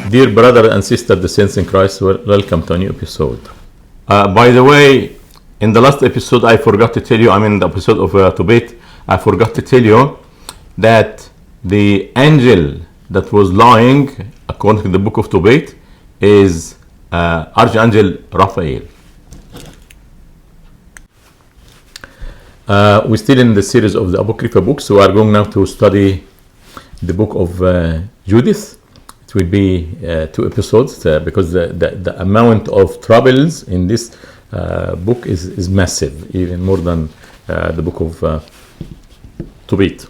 Dear brother and sister, the saints in Christ, welcome to a new episode. By the way, in the last episode, I forgot to tell you, the episode of Tobit, I forgot to tell you that the angel that was lying, according to the Book of Tobit, is Archangel Raphael. We're still in the series of the Apocrypha Books. We are going now to study the Book of Judith. It will be 2 episodes because the amount of troubles in this book is massive, even more than the Book of Tobit.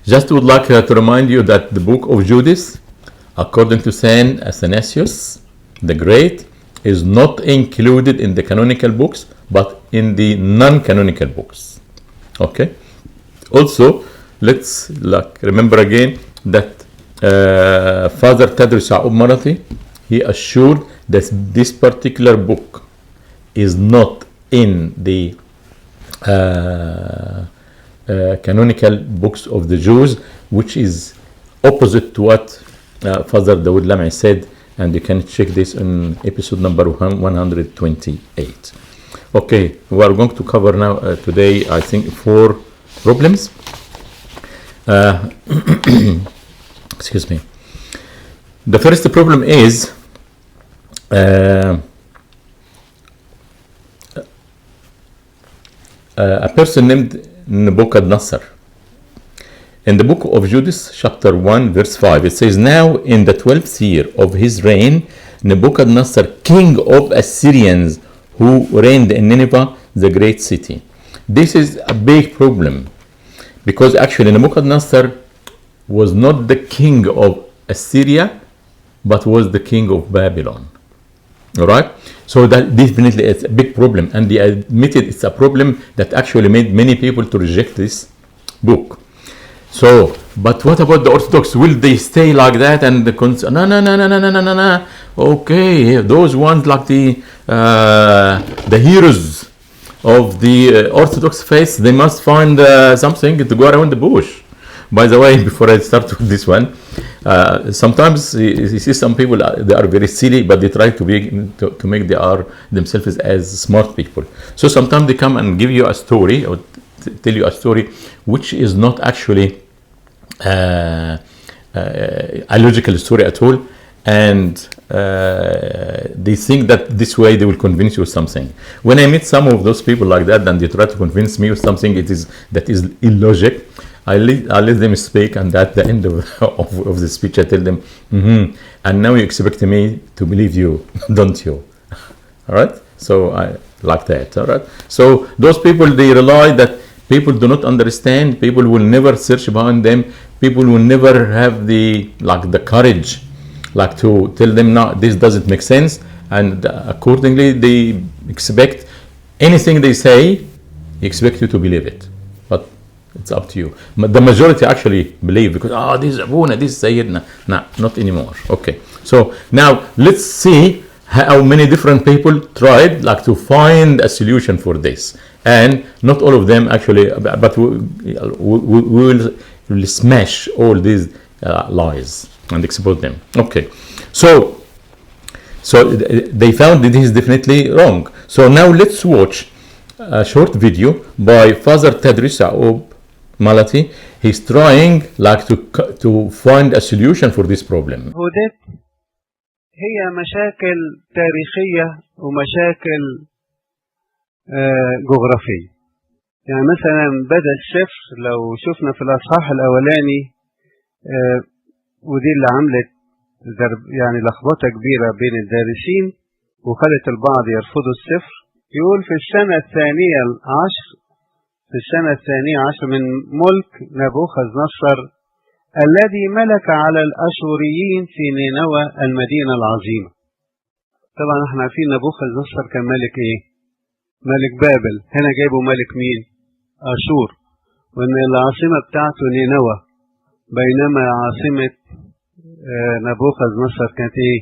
Just would like to remind you that the Book of Judith, according to Saint Athanasius the Great, is not included in the canonical books, but in the non-canonical books. Okay. Also, let's remember again that Father Tardross Yacoub, he assured that this particular book is not in the canonical books of the Jews, which is opposite to what Father Daoud Lamei said, and you can check this in episode number 128. Okay, we are going to cover now today, I think, 4 problems. Excuse me. The first problem is a person named Nabuchodonosor. In the Book of Judith, chapter 1, verse 5, it says, "Now in the 12th year of his reign, Nabuchodonosor, king of Assyrians, who reigned in Nineveh, the great city." This is a big problem, because actually Nabuchodonosor was not the king of Assyria, but was the king of Babylon. All right? So that definitely is a big problem, and they admitted it's a problem that actually made many people to reject this book. So, but what about the Orthodox? Will they stay like that? And no. Okay, those ones like the heroes of the Orthodox faith, they must find something to go around the bush. By the way, before I start with this one, sometimes you see some people, they are very silly, but they try to make themselves as smart people. So sometimes they come and give you a story, or tell you a story which is not actually a logical story at all, and they think that this way they will convince you of something. When I meet some of those people like that, and they try to convince me of something that is illogic, I let them speak, and at the end of the speech I tell them, and now you expect me to believe you, don't you? All right? So I like that. All right? So those people, they rely that people do not understand, people will never search behind them, people will never have the courage to tell them, no, this doesn't make sense, and accordingly they expect anything they say, expect you to believe it. But it's up to you. The majority actually believe, because this is Abuna, this is Sayyidina. No, not anymore. Okay. So now let's see how many different people tried to find a solution for this, and not all of them actually, but we will smash all these lies and expose them. Okay. So they found that this is definitely wrong. So now let's watch a short video by Father Tardross Yacoub. He's trying to find a solution for this problem. هي مشاكل تاريخية ومشاكل جغرافية. يعني مثلا بدأ السفر لو شفنا في الأصحاح الأولاني، ودي اللي عملت يعني لخبطة كبيرة بين الدارسين وخلت البعض يرفضوا السفر. يقول في السنة الثانية عشر من ملك نبوخذ-نصر الذي ملك على الأشوريين في نينوى المدينة العظيمة. طبعا احنا عارفين نبوخذ-نصر كان ملك ايه؟ ملك بابل. هنا جايبوا ملك مين؟ أشور، وان العاصمة بتاعته نينوى، بينما عاصمة نبوخذ-نصر كانت ايه؟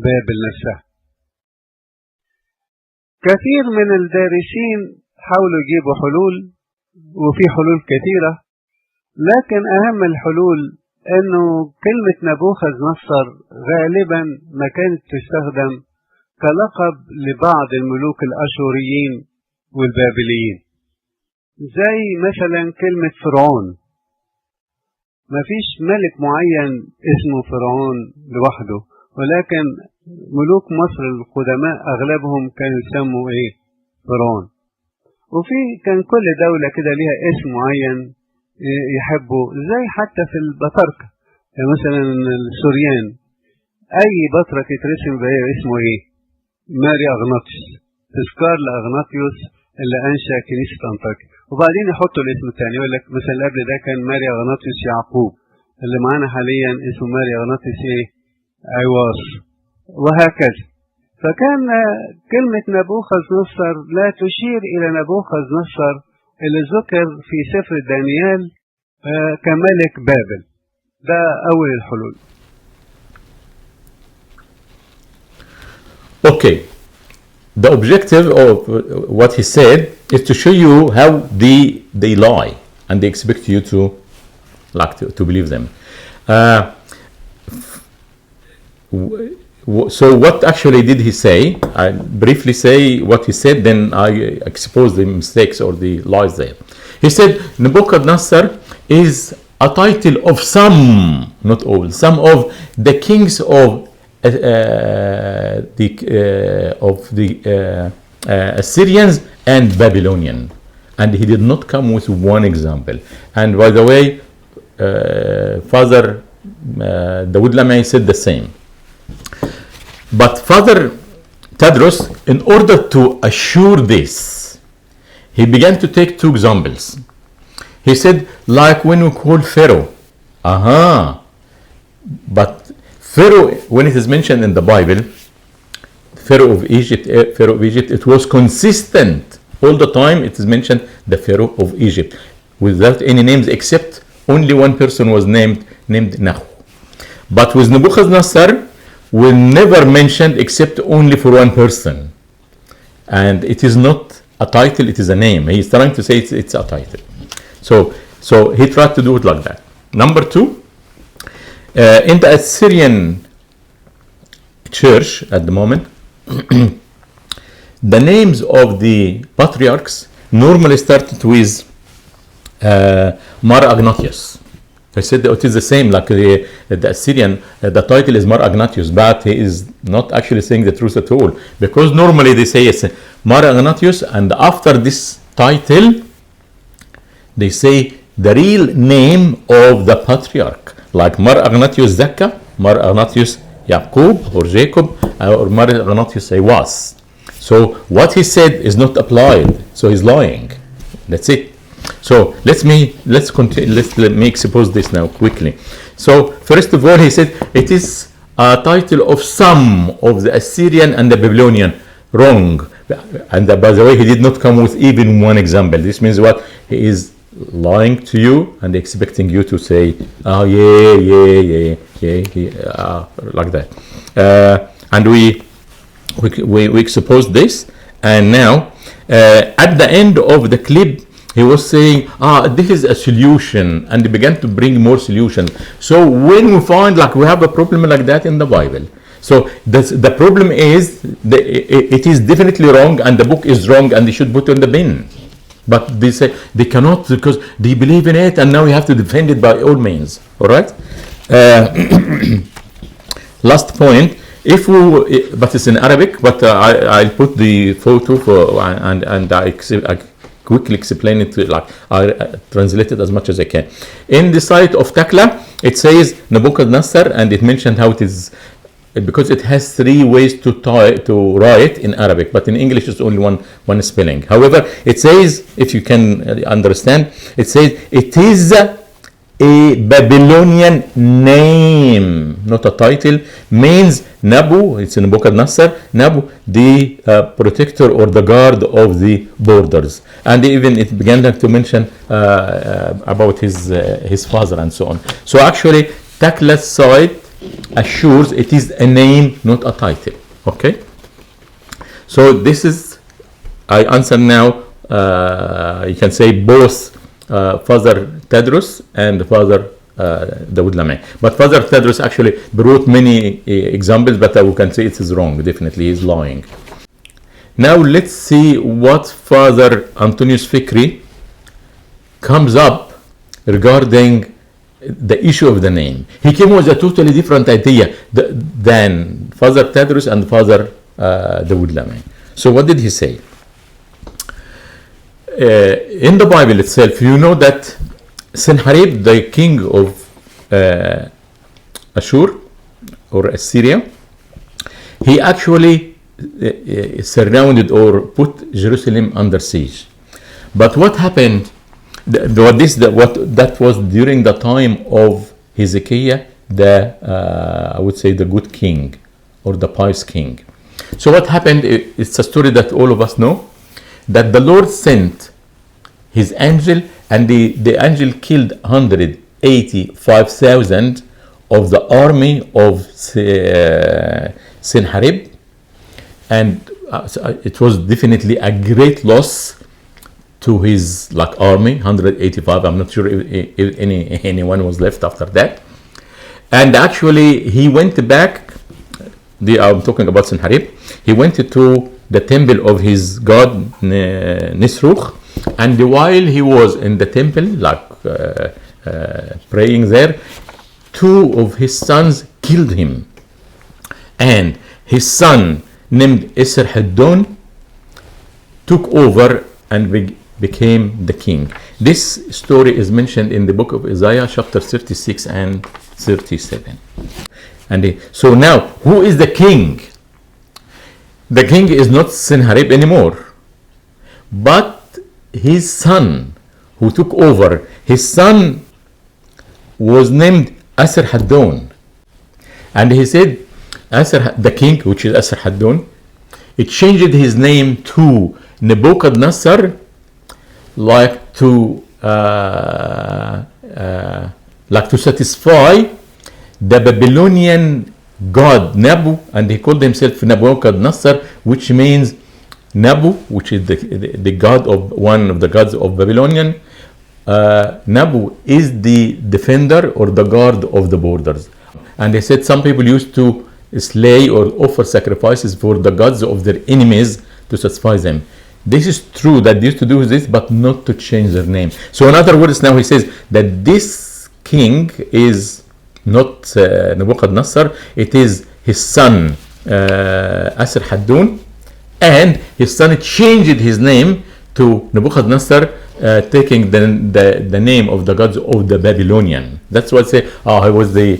بابل نفسها. كثير من الدارسين حاولوا يجيبوا حلول، وفي حلول كثيرة، لكن أهم الحلول انه كلمة نبوخذ نصر غالبا ما كانت تستخدم كلقب لبعض الملوك الاشوريين والبابليين، زي مثلا كلمة فرعون. مفيش ملك معين اسمه فرعون لوحده، ولكن ملوك مصر القدماء اغلبهم كانوا يسموا ايه؟ فرعون. وفي كان كل دولة كده ليها اسم معين يحبوا، زي حتى في البطاركة، يعني مثلا السوريان اي بطرك يترسم بقى اسمه ايه؟ ماري اغناطيوس، تذكار لاغناطيوس اللي انشا كنيسة انطاكيا. وبعدين يحطوا الاسم الثاني، يقول لك مثلا اللي قبل ده كان ماري اغناطيوس يعقوب، اللي معانا حاليا اسمه ماري اغناطيوس ايه؟ عواص، وهكذا. فكان كلمة نبوخذ نصر لا تشير إلى نبوخذ نصر اللي ذكر في سفر دانيال كملك بابل. ده أول الحلول. Okay. The objective of what he said is to show you how they lie and they expect you to believe them. So what actually did he say? I briefly say what he said, then I expose the mistakes or the lies there. He said Nabuchodonosor is a title of some, not all, some of the kings of the Assyrians and Babylonian, and he did not come with one example. And by the way, Father Daoud Lamei said the same. But Father Tardross, in order to assure this, he began to take two examples. He said, like when we call Pharaoh, but Pharaoh, when it is mentioned in the Bible, Pharaoh of Egypt, it was consistent all the time. It is mentioned the Pharaoh of Egypt, without any names, except only one person was named Nahu. But with Nabuchodonosor, we never mentioned except only for one person, and it is not a title; it is a name. He is trying to say it's a title. So he tried to do it like that. Number two. In the Assyrian church at the moment, the names of the patriarchs normally started with Mar Agnatius. I said it is the same, like the Assyrian, the title is Mar Agnatius, but he is not actually saying the truth at all, because normally they say it's Mar Agnatius, and after this title, they say the real name of the patriarch. Like Mar Agnatius Zakka, Mar Agnatius Yacoub or Jacob, or Mar Agnatius Iwas. So what he said is not applied, so he's lying. That's it. So let me expose this now quickly. So first of all, he said it is a title of some of the Assyrian and the Babylonian. Wrong. And by the way, he did not come with even one example. This means what? He is lying to you and expecting you to say, like that. And we exposed this, and now at the end of the clip, he was saying, this is a solution, and he began to bring more solution. So when we find like we have a problem like that in the Bible, so the problem is it is definitely wrong, and the book is wrong, and they should put it in the bin. But they say they cannot because they believe in it, and now we have to defend it by all means. All right. Last point. But it's in Arabic. But I'll put the photo and I quickly explain it. Like I translate it as much as I can. In the site of Takla, it says Nabuchodonosor, and it mentioned how it is. Because it has three ways to write in Arabic, but in English it's only one spelling. However, it says, if you can understand, it says it is a Babylonian name, not a title. Means Nabu, it's in Nabuchodonosor, Nabu, the protector or the guard of the borders. And even it began to mention about his father and so on. So actually, Takla's side assures it is a name, not a title. Okay. So this is, I answer now. You can say both Father Tardross and Father Daoud Lamei. But Father Tardross actually brought many examples, but we can say it is wrong. Definitely, he's lying. Now let's see what Father Antonius Fikri comes up regarding the issue of the name. He came with a totally different idea than Father Tardross and Father Daoud Lamei. So what did he say? In the Bible itself, you know that Sennacherib, the king of Ashur or Assyria, he actually surrounded or put Jerusalem under siege. But what happened? That was during the time of Hezekiah, I would say the good king or the pious king. So what happened? It's a story that all of us know, that the Lord sent his angel, and the angel killed 185,000 of the army of Sennacherib, and it was definitely a great loss to his army. 185. I'm not sure if anyone was left after that. And actually, he went back. I'm talking about Sennacherib. He went to the temple of his god Nisroch, and while he was in the temple, praying there, two of his sons killed him, and his son named Esarhaddon took over and became the king. This story is mentioned in the book of Isaiah, chapter 36 and 37. And so now, who is the king? The king is not Sennacherib anymore, but his son who took over. His son was named Esarhaddon, and he said, the king, which is Esarhaddon, it changed his name to Nabuchodonosor, to satisfy the Babylonian god Nabu, and he called himself Nabuchodonosor, which means Nabu, which is the god of one of the gods of Babylonian. Nabu is the defender or the guard of the borders. And they said some people used to slay or offer sacrifices for the gods of their enemies to satisfy them. This is true that they used to do this, but not to change their name. So in other words, now he says that this king is not Nabuchodonosor, it is his son Esarhaddon, and his son changed his name to Nabuchodonosor, taking the name of the gods of the Babylonian. That's what say. He was the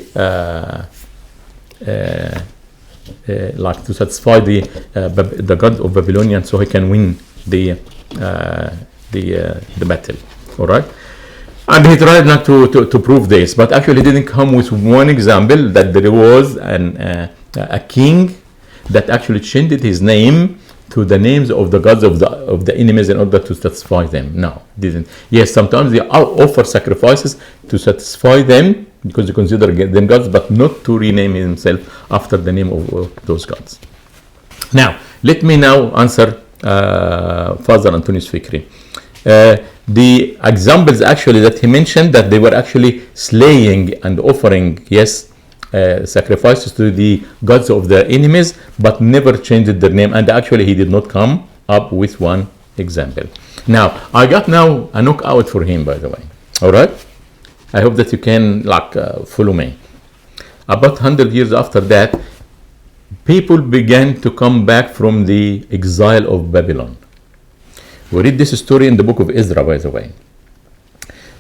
to satisfy the god of Babylonian, so he can win the battle. All right. And he tried not to prove this, but actually he didn't come with one example that there was a king that actually changed his name to the names of the gods of the enemies in order to satisfy them. No, didn't. Yes, sometimes they offer sacrifices to satisfy them because they consider them gods, but not to rename himself after the name of those gods. Now, let me now answer Father Antonius Fikri. The examples actually that he mentioned, that they were actually slaying and offering, sacrifices to the gods of their enemies, but never changed their name. And actually he did not come up with one example. Now, I got now a knockout for him, by the way. All right? I hope that you can follow me. About 100 years after that, people began to come back from the exile of Babylon. We read this story in the book of Ezra, by the way.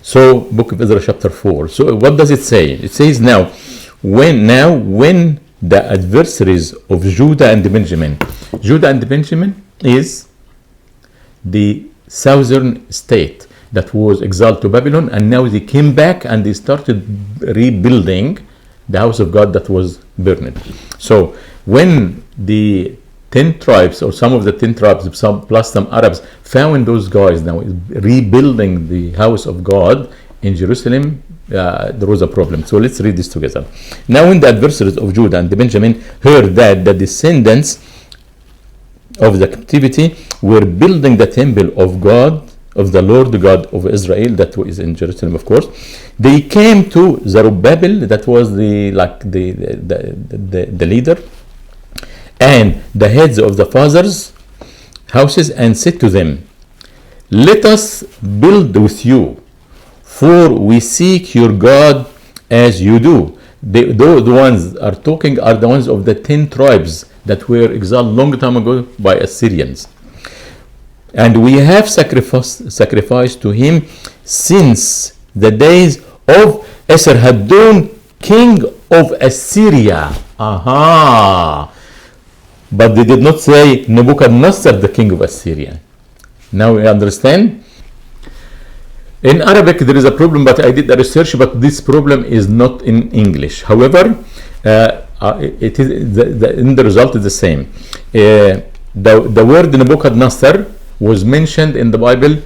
So, book of Ezra chapter 4. So what does it say? It says now, when the adversaries of Judah and Benjamin is the southern state that was exiled to Babylon, and now they came back and they started rebuilding the house of God that was burned. So when the 10 tribes, or some of the 10 tribes, plus some Arabs, found those guys now rebuilding the house of God in Jerusalem, there was a problem. So let's read this together. Now when the adversaries of Judah and Benjamin heard that the descendants of the captivity were building the temple of God of the Lord God of Israel, that is in Jerusalem, of course. They came to Zerubbabel, that was the leader, and the heads of the fathers' houses, and said to them, let us build with you, for we seek your God as you do. The ones are talking are the ones of the 10 tribes that were exiled long time ago by Assyrians. And we have sacrificed to him since the days of Esarhaddon, king of Assyria. Aha! But they did not say Nabuchodonosor, the king of Assyria. Now we understand? In Arabic there is a problem, but I did a research, but this problem is not in English. However, it is in the result is the same. The word Nabuchodonosor was mentioned in the Bible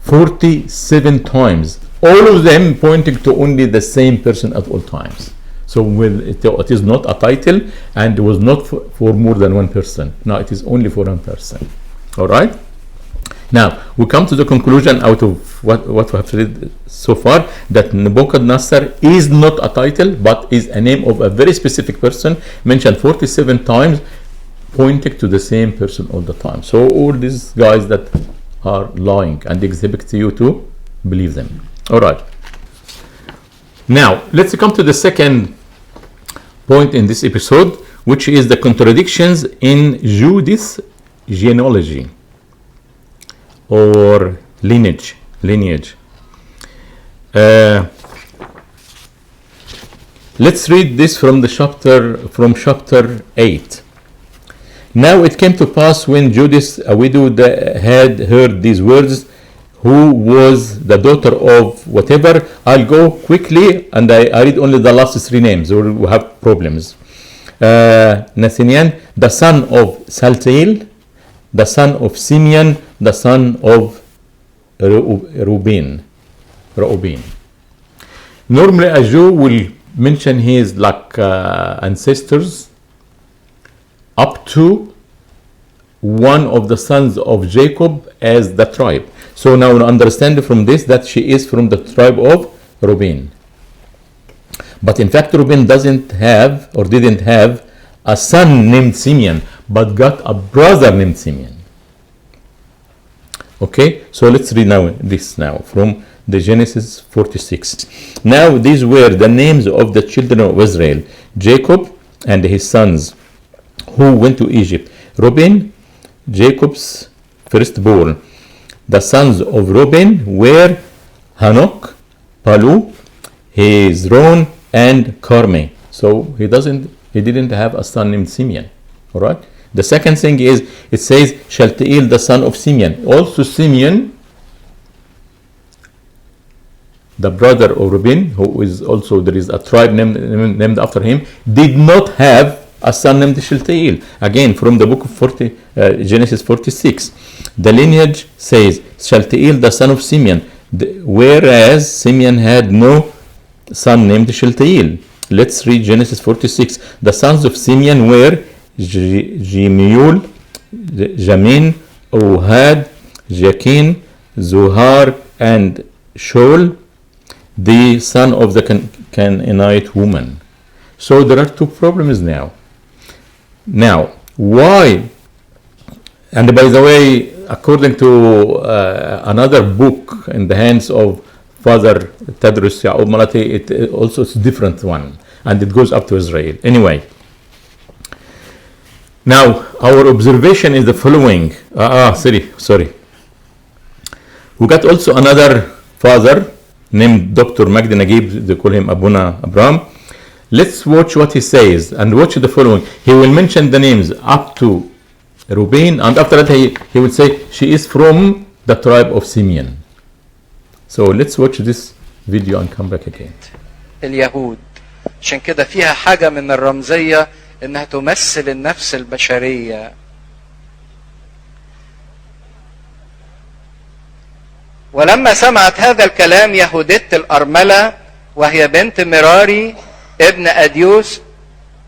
47 times, all of them pointing to only the same person at all times. So it is not a title, and it was not for more than one person. No, it is only for one person. All right. Now we come to the conclusion out of what we have read so far, that Nabuchodonosor is not a title, but is a name of a very specific person, mentioned 47 times, pointing to the same person all the time. So all these guys that are lying and exhibit to you to believe them. All right. Now let's come to the second point in this episode, which is the contradictions in Judith's genealogy or lineage. Let's read this from chapter 8. Now it came to pass when Judith, a widow, had heard these words, who was the daughter of whatever. I'll go quickly, and I read only the last 3 names, or we have problems. Nathaniel, the son of Saltiel, the son of Simeon, the son of Reuben. Normally a Jew will mention his ancestors up to one of the sons of Jacob as the tribe. So now we understand from this that she is from the tribe of Reuben. But in fact Reuben didn't have a son named Simeon, but got a brother named Simeon. Okay, so let's read this from the Genesis 46. Now these were the names of the children of Israel, Jacob and his sons, who went to Egypt. Reuben, Jacob's firstborn. The sons of Reuben were Hanok, Palu, Hezron, and Carmi. So he didn't have a son named Simeon. All right. The second thing is, it says Shaltiel, the son of Simeon. Also Simeon, the brother of Reuben, who is also, there is a tribe named after him, did not have a son named Shaltiel. Again, from the book of Genesis 46. The lineage says Shaltiel, the son of Simeon, whereas Simeon had no son named Shaltiel. Let's read Genesis 46. The sons of Simeon were Jemiul, Jamin, Ohad, Jakin, Zohar, and Shaul, the son of the Canaanite woman. So there are 2 problems now. Now, why? And by the way, according to another book in the hands of Father Tardross Yacoub, it also is a different one, and it goes up to Israel. Anyway, now our observation is the following. Sorry. We got also another father named Dr. Magdi Naguib. They call him Abuna Abraham. Let's watch what he says, and watch the following. He will mention the names up to Reuben, and after that he will say she is from the tribe of Simeon. So let's watch this video and come back again. اليهود عشان كده فيها حاجة من الرمزية انها تمثل النفس البشرية. ولما سمعت هذا الكلام يهودت الأرملة وهي بنت مراري ابن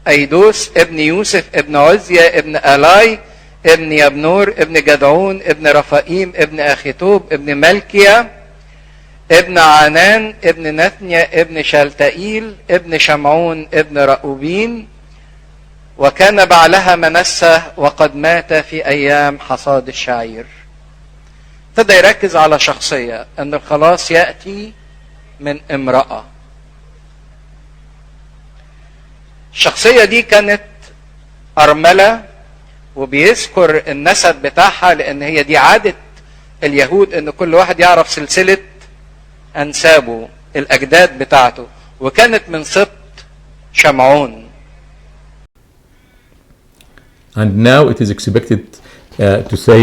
أيدوس ابن يوسف ابن عزيا ابن آلاي ابن يبنور ابن جدعون ابن رفائيم ابن أخيتوب ابن ملكيا ابن عنان ابن نثنيا ابن شالتائيل ابن شمعون ابن رأوبين، وكان بعلها منسة وقد مات في أيام حصاد الشعير. ابتدى يركز على شخصية، أن الخلاص يأتي من امرأة. الشخصية دي كانت أرملة، وبيذكر النسب بتاعها لأن هي دي عادة اليهود، أن كل واحد يعرف سلسلة أنسابه الأجداد بتاعته، وكانت من سبط شمعون. And now it is expected to say,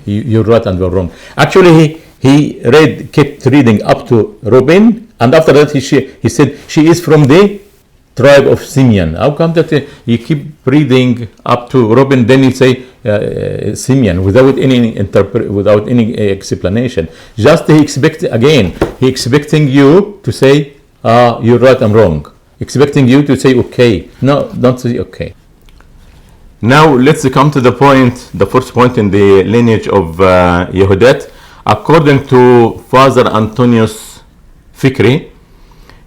you're right and you're wrong. Actually, he kept reading up to Reuben, and after that he said she is from the tribe of Simeon. How come that you keep reading up to Reuben, then you say Simeon without any explanation? Just he expecting you to say, you're right, I'm wrong. Expecting you to say okay. No, don't say okay. Now let's come to the first point in the lineage of Yehudet. According to Father Antonius Fikri,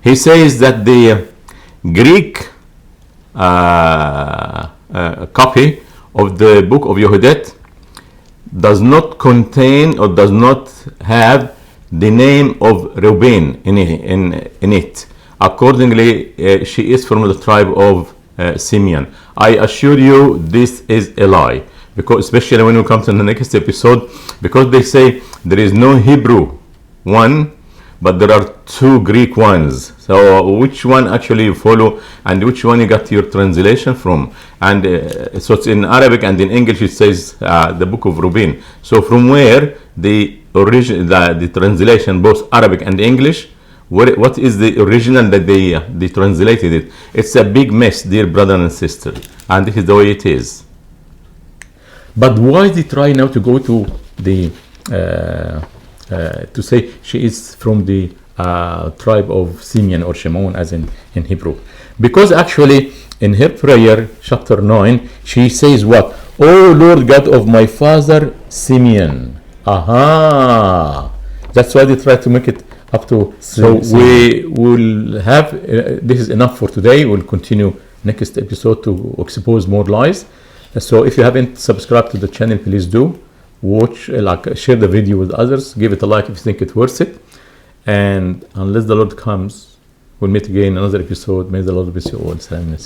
he says that the Greek copy of the Book of Yehudet does not contain or does not have the name of Reuben in it. Accordingly, she is from the tribe of Simeon. I assure you this is a lie, because especially when we come to the next episode, because they say there is no Hebrew one, but there are two Greek ones. So which one actually you follow, and which one you got your translation from? And so it's in Arabic, and in English it says the Book of Reuben. So from where the translation, both Arabic and English, what is the original that they translated it? It's a big mess, dear brother and sister, and this is the way it is. But why they try now to go to the to say she is from the tribe of Simeon or Shimon, as in Hebrew? Because actually in her prayer, chapter 9, she says what? "O Lord God of my father Simeon." Aha! That's why they try to make it up to. So we will have this is enough for today. We'll continue next episode to expose more lies. So if you haven't subscribed to the channel, please do. Watch, share the video with others, give it a like if you think it's worth it, and unless the Lord comes, we'll meet again in another episode. May the Lord bless you all. Salam.